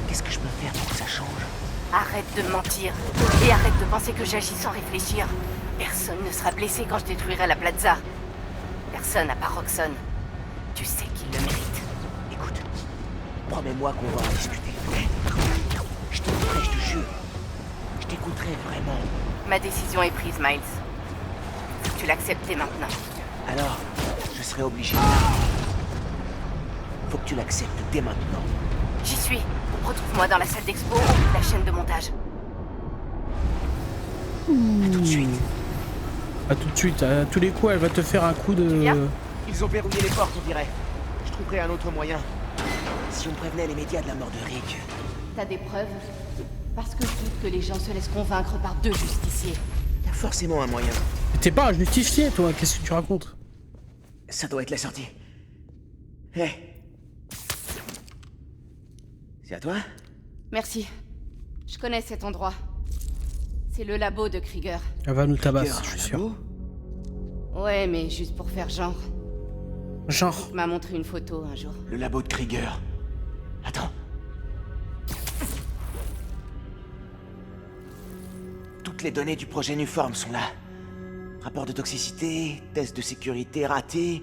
Qu'est-ce que je peux faire pour que ça change? Arrête de mentir. Et arrête de penser que j'agis sans réfléchir. Personne ne sera blessé quand je détruirai la plaza. Personne à part Roxxon. Tu sais qu'il le mérite. Écoute, promets-moi qu'on va en discuter. Je t'écouterai, je te jure. Je t'écouterai vraiment. Ma décision est prise, Miles. Faut que tu l'acceptes dès maintenant. Alors, je serai obligé. Faut que tu l'acceptes dès maintenant. J'y suis. Retrouve-moi dans la salle d'expo ou la chaîne de montage. À tout de suite. À tout de suite. À tous les coups, elle va te faire un coup de... Ils ont verrouillé les portes, on dirait. Je trouverai un autre moyen. Si on prévenait les médias de la mort de Rick. T'as des preuves? Parce que je doute que les gens se laissent convaincre par deux justiciers. Y a forcément un moyen. T'es pas un justicier, toi. Qu'est-ce que tu racontes? Ça doit être la sortie. Hé, C'est à toi? Merci. Je connais cet endroit. C'est le labo de Krieger. Elle va nous tabasser, je suis sûr. Ouais, mais juste pour faire genre. Genre? Il m'a montré une photo un jour. Le labo de Krieger. Attends. Toutes les données du projet Nuform sont là. Rapport de toxicité, test de sécurité raté,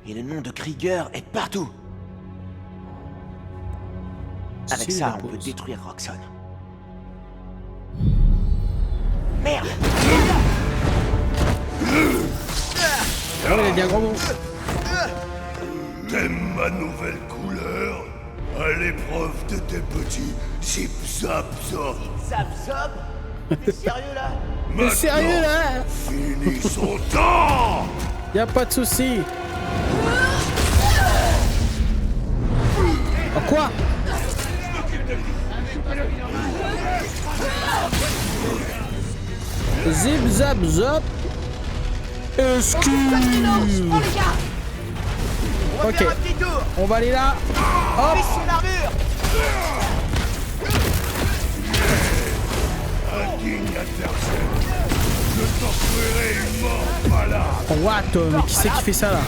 et le nom de Krieger est partout. Avec ça, on peut détruire Roxxon. Merde! Oh, il a dit un gros mot. T'aimes ma nouvelle couleur? À l'épreuve de tes petits zip zap zop. Zap zop? T'es sérieux là? T'es sérieux là? Finis son temps! Y'a pas de soucis. Oh, quoi? Zip zap zop. Excuse. Ok, on va aller là. Hop. Indigne adversaire, je t'offrirai une mort malade. What? Mais qui c'est qui fait ça là?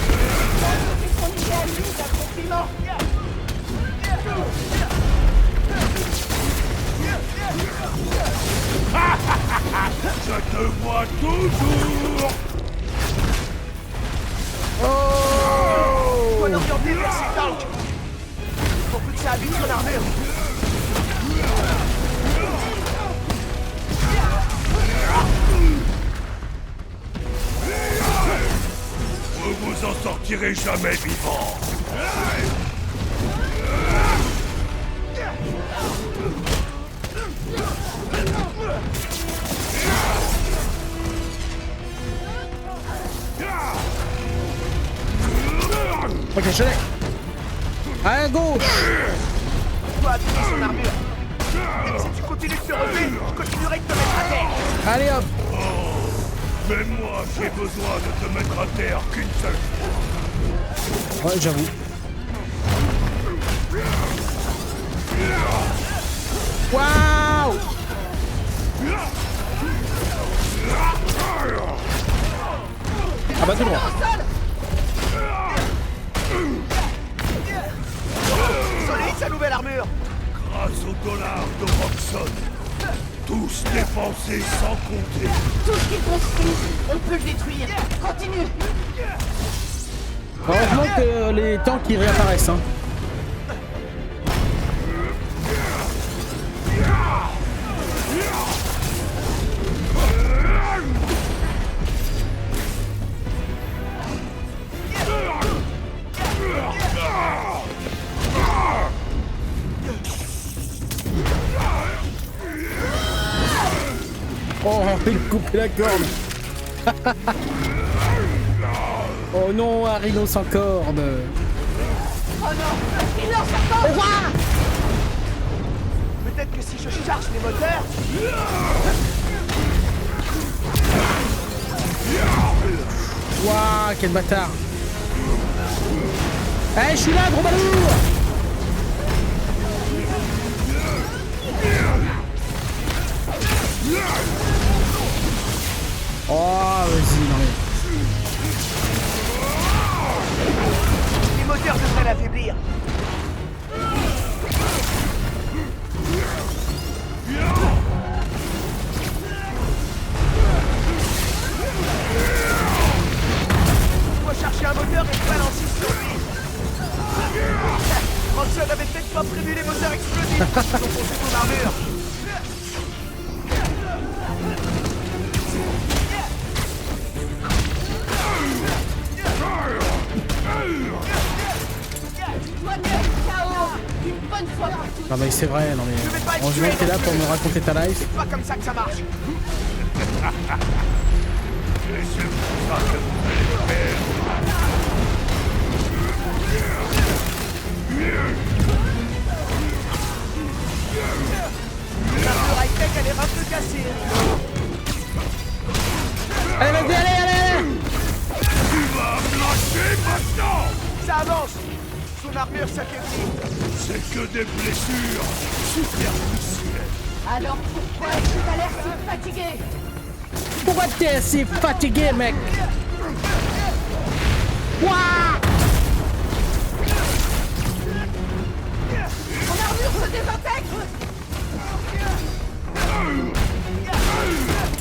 Je te vois toujours. Oh! Faut l'orienter vers ces tanks. Faut plus que ça abîme son armure. Vous vous en sortirez jamais vivant. Ok, je l'ai. À gauche. Tu dois abîmer son armure. Et si tu continues de te relever, je continuerai de te mettre à terre. Allez hop. Mais moi, j'ai besoin de te mettre à terre qu'une seule fois. Ouais, j'avoue. Waouh! Ah bah tout droit. Solide sa nouvelle armure. Grâce au dollar de Roxxon, tous dépensés sans compter. Tout ce qu'il construit, on peut le détruire. Continue. Heureusement que les tanks ils réapparaissent, hein. Oh, il a coupé la corde. Oh non, un rhino sans corde. Oh non, il lance sa corde. Peut-être que si je charge les moteurs... Waouh, quel bâtard. Eh, je suis là, gros balourd. Oh, vas-y, non mais... Les moteurs devraient l'affaiblir. Faut chercher un moteur et le balancer sur lui. Roxxon avait peut-être pas prévu les moteurs explosifs. Ils ont foncé son armure. Non mais c'est vrai, non mais... Heureusement que t'es là pour me raconter ta life. C'est pas comme ça que ça marche. L'armure high-tech, elle est un peu cassée. Allez, vas-y, allez. Tu vas me lâcher maintenant. Ça avance. son armure s'affaiblit. C'est que des blessures superficielles. Alors pourquoi est-ce que t'as l'air si fatigué? Pourquoi t'es si fatigué, mec? Ouah! Mon armure se désintègre.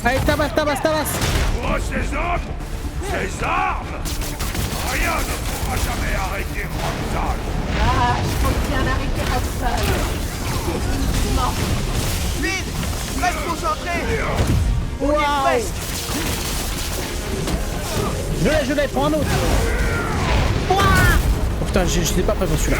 Allez, tabasse. Oh, ces hommes, ces armes, rien ne pourra jamais arrêter Roxanne. Ah, je compte bien arrêter Roxanne. Définitivement. Vite, reste concentré. On y est Wow. presque. Je l'ai, prends un autre. Ouah! Oh putain, je l'ai pas prévu celui-là.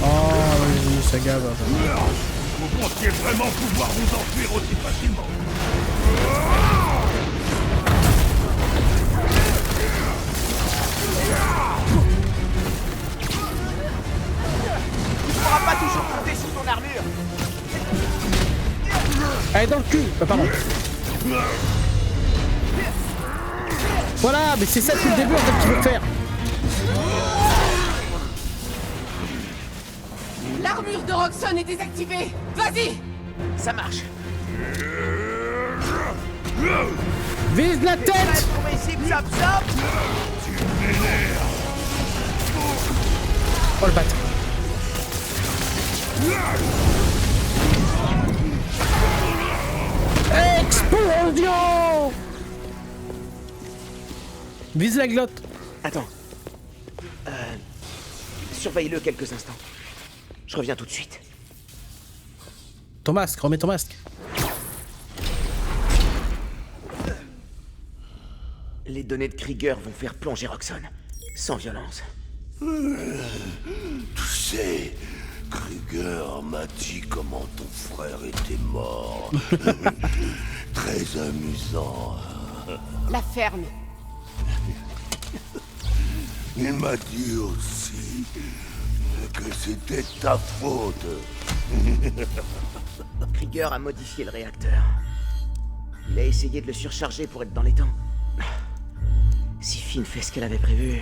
Oh, oui, ça gave. Vous pensiez vraiment pouvoir vous enfuir aussi facilement? Tu ne pourras pas toujours compter sur ton armure. Allez, dans le cul. Pardon. Voilà, mais c'est ça depuis le début en fait qu'il veut faire. L'armure de Roxanne est désactivée. Vas-y. Ça marche. Vise la tête. Pour mes zips zap zap. Oh le bâtard. Explosion. Vise la glotte. Attends. Surveille-le quelques instants. Je reviens tout de suite. Ton masque, remets ton masque. Les données de Krieger vont faire plonger Roxanne. Sans violence. Tu sais, Krieger m'a dit comment ton frère était mort. Très amusant. La ferme. Il m'a dit aussi que c'était ta faute. Krieger a modifié le réacteur. Il a essayé de le surcharger pour être dans les temps. Si Finn fait ce qu'elle avait prévu...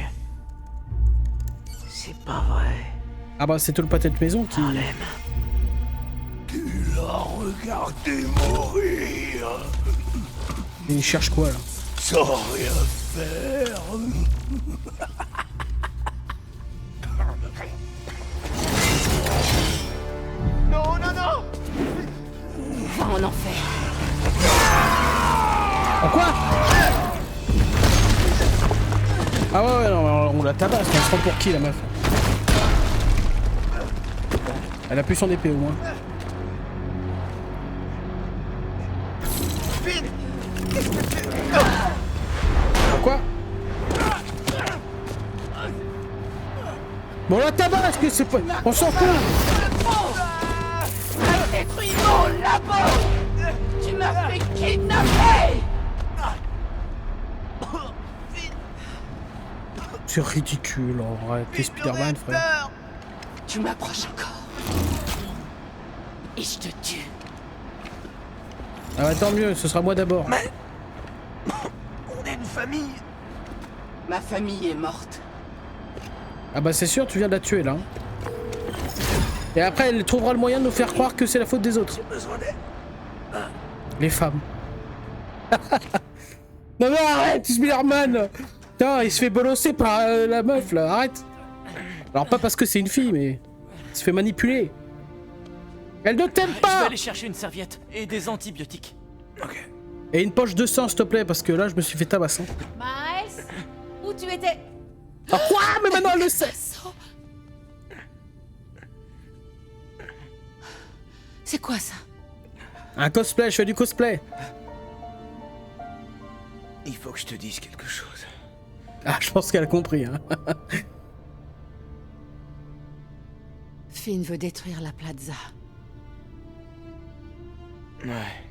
C'est pas vrai. Ah bah c'est tout le pâté de maison qui... Harlem. Tu l'as regardé mourir. Il cherche quoi là? Sans rien faire. Non, non, non! Va en enfer. En quoi? Ah ouais, non, on la tabasse, on se prend pour qui la meuf? Elle a plus son épée au moins. Finn! Qu'est-ce que tu... Oh. Pourquoi? Bon la tabasse, que c'est pas... On s'en fout! T'as détruit mon labo. Tu m'as fait kidnapper. C'est ridicule en vrai, t'es Spider-Man frère. Tu m'approches encore. Et je te tue. Ah bah tant mieux, ce sera moi d'abord. Mais... On est une famille. Ma famille est morte. Ah bah c'est sûr, tu viens de la tuer là. Et après elle trouvera le moyen de nous faire croire que c'est la faute des autres. Les femmes. Non non arrête, Spider-Man. Putain, il se fait bolosser par la meuf là, arrête. Alors pas parce que c'est une fille, mais il se fait manipuler. Elle ne t'aime pas. Je vais aller chercher une serviette et des antibiotiques. Ok. Et une poche de sang s'il te plaît, parce que là je me suis fait tabasser. Miles, où tu étais? Ah quoi? Mais maintenant elle le sait. C'est quoi ça? Un cosplay, je fais du cosplay. Il faut que je te dise quelque chose. Ah, je pense qu'elle a compris, hein. Finn veut détruire la plaza. Ouais.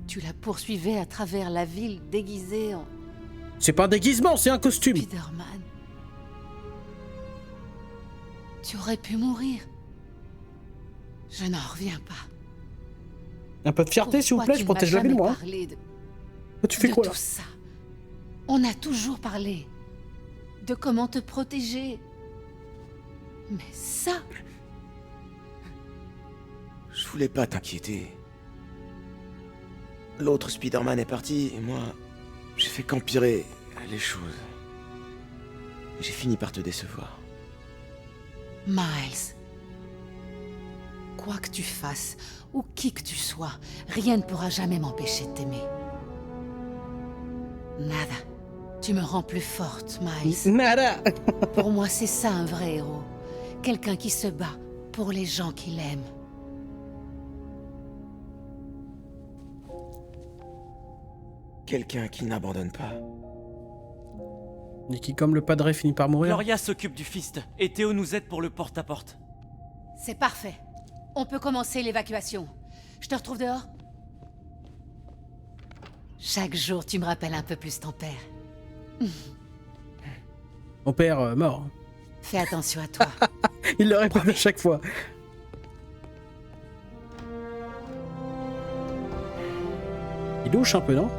Tu la poursuivais à travers la ville déguisée C'est pas un déguisement, c'est un costume. Spider-Man. Tu aurais pu mourir. Je n'en reviens pas. Un peu de fierté, s'il vous plaît, je protège la ville, moi. Tu fais quoi, là? Tout ça. On a toujours parlé de comment te protéger. Mais ça... Je voulais pas t'inquiéter. L'autre Spider-Man est parti, et moi, j'ai fait qu'empirer les choses. J'ai fini par te décevoir. Miles, quoi que tu fasses, ou qui que tu sois, rien ne pourra jamais m'empêcher de t'aimer. Nada. Tu me rends plus forte, Miles. Nada. Pour moi, c'est ça un vrai héros. Quelqu'un qui se bat pour les gens qu'il aime. Quelqu'un qui n'abandonne pas. Et qui, comme le padré, finit par mourir. Gloria s'occupe du Fist, et Théo nous aide pour le porte-à-porte. C'est parfait. On peut commencer l'évacuation. Je te retrouve dehors? Chaque jour, tu me rappelles un peu plus ton père. Mon père mort. Fais attention à toi. Il le répète à chaque fois. Il douche un peu, non?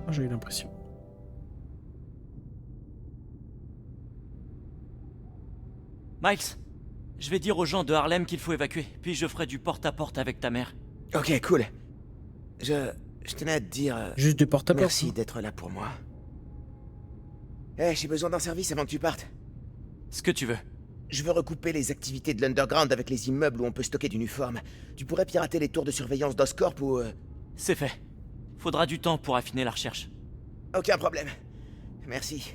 Oh, j'ai eu l'impression. Miles, je vais dire aux gens de Harlem qu'il faut évacuer, puis je ferai du porte-à-porte avec ta mère. Ok, cool. Je tenais à te dire... Juste du porte-à-porte. Merci d'être là pour moi. J'ai besoin d'un service avant que tu partes. Ce que tu veux. Je veux recouper les activités de l'Underground avec les immeubles où on peut stocker d'uniformes. Tu pourrais pirater les tours de surveillance d'Oscorp ou... C'est fait. Faudra du temps pour affiner la recherche. Aucun problème. Merci.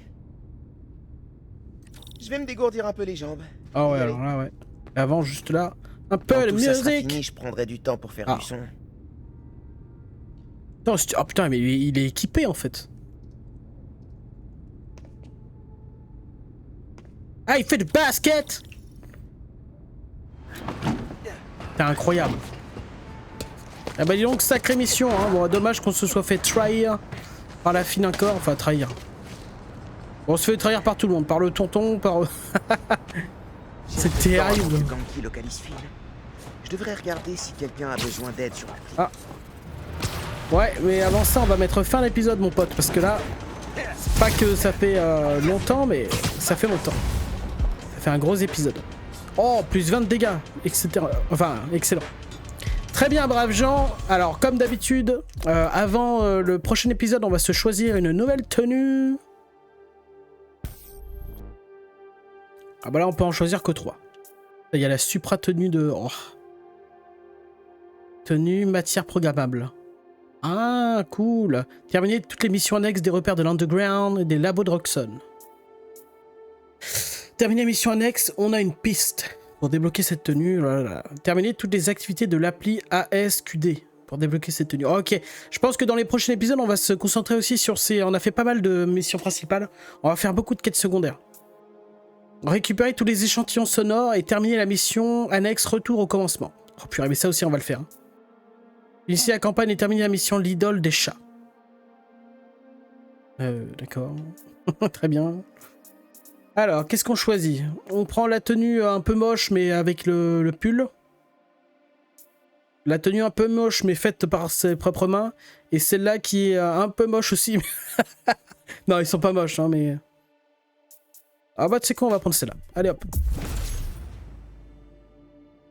Je vais me dégourdir un peu les jambes. Ah ouais, alors là, ouais. Avant, juste là, un peu de musique. Je prendrai du temps pour faire du son. Non, oh putain, mais il est équipé en fait. Ah, il fait du basket. C'est incroyable. Ah bah dis donc, sacrée mission, hein. Bon, dommage qu'on se soit fait trahir par la fine encore. Enfin, trahir. Bon, on se fait trahir par tout le monde, par le tonton, par... C'est terrible. Je devrais regarder si quelqu'un a besoin d'aide sur la clé. Ah. Ouais, mais avant ça, on va mettre fin à l'épisode, mon pote, parce que là, c'est pas que ça fait longtemps, mais ça fait longtemps. Ça fait un gros épisode. Oh, plus 20 de dégâts, etc. Enfin, excellent. Très bien, braves gens. Alors, comme d'habitude, avant le prochain épisode, on va se choisir une nouvelle tenue. Ah bah là, on peut en choisir que 3. Il y a la supra tenue de... Oh. Tenue matière programmable. Ah, cool. Terminer toutes les missions annexes des repères de l'Underground et des labos de Roxxon. Terminer mission annexe, on a une piste. Pour débloquer cette tenue, voilà. Terminer toutes les activités de l'appli ASQD. Pour débloquer cette tenue. Ok, je pense que dans les prochains épisodes, on va se concentrer aussi sur ces... On a fait pas mal de missions principales. On va faire beaucoup de quêtes secondaires. Récupérer tous les échantillons sonores et terminer la mission annexe retour au commencement. Oh purée, mais ça aussi on va le faire. Hein. Initier la campagne et terminer la mission l'idole des chats. D'accord. Très bien. Alors, qu'est-ce qu'on choisit? On prend la tenue un peu moche mais avec le pull. La tenue un peu moche mais faite par ses propres mains. Et celle-là qui est un peu moche aussi. Non, ils sont pas moches, hein, mais... Ah bah tu sais quoi, on va prendre celle-là. Allez hop.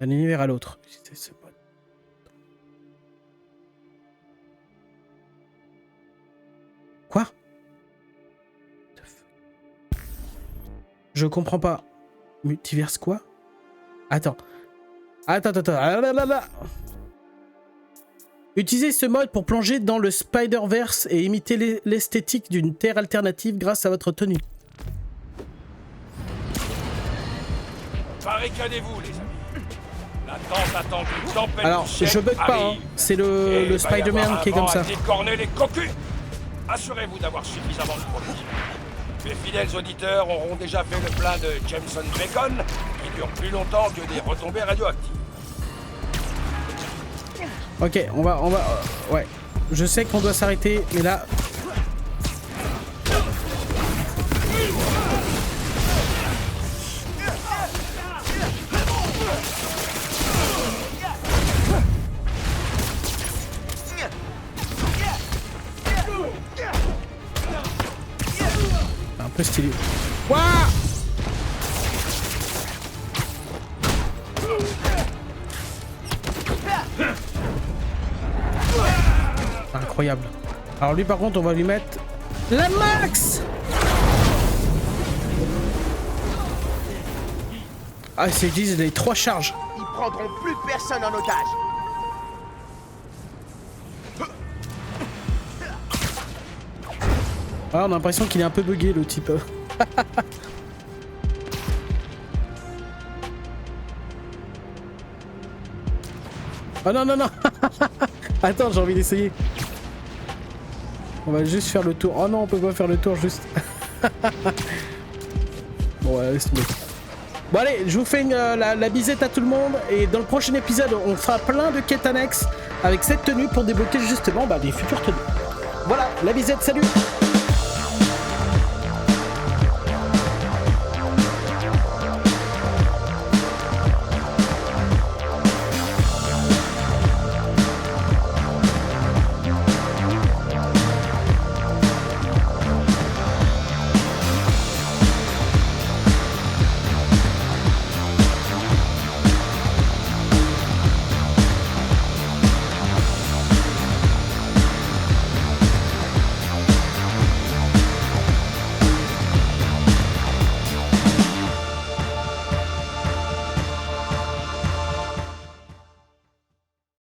D'un univers à l'autre. Quoi? Je comprends pas. Multiverse quoi? Attends. Attends. Utilisez ce mode pour plonger dans le Spider-Verse et imiter l'esthétique d'une terre alternative grâce à votre tenue. Barricadez-vous, les amis. La tente attend une tempête. Alors, je bug pas, hein. C'est le Spider-Man qui est comme ça. Décorner les cocus. Assurez-vous d'avoir suffisamment de produits. Les fidèles auditeurs auront déjà fait le plein de Jameson Bacon, qui dure plus longtemps que des retombées radioactives. Ok, on va... ouais. Je sais qu'on doit s'arrêter, mais là... peu stylé. Ouah! Incroyable. Alors lui par contre on va lui mettre la max. Ah c'est disent les 3 charges. Ils prendront plus personne en otage. Ah, on a l'impression qu'il est un peu bugué le type. Oh non non non. Attends, j'ai envie d'essayer. On va juste faire le tour. Oh non, on peut pas faire le tour juste. Bon, ouais, laisse tomber. Bon allez, je vous fais la bisette à tout le monde. Et dans le prochain épisode, on fera plein de quêtes annexes avec cette tenue pour débloquer justement des futures tenues. Voilà, la bisette, salut!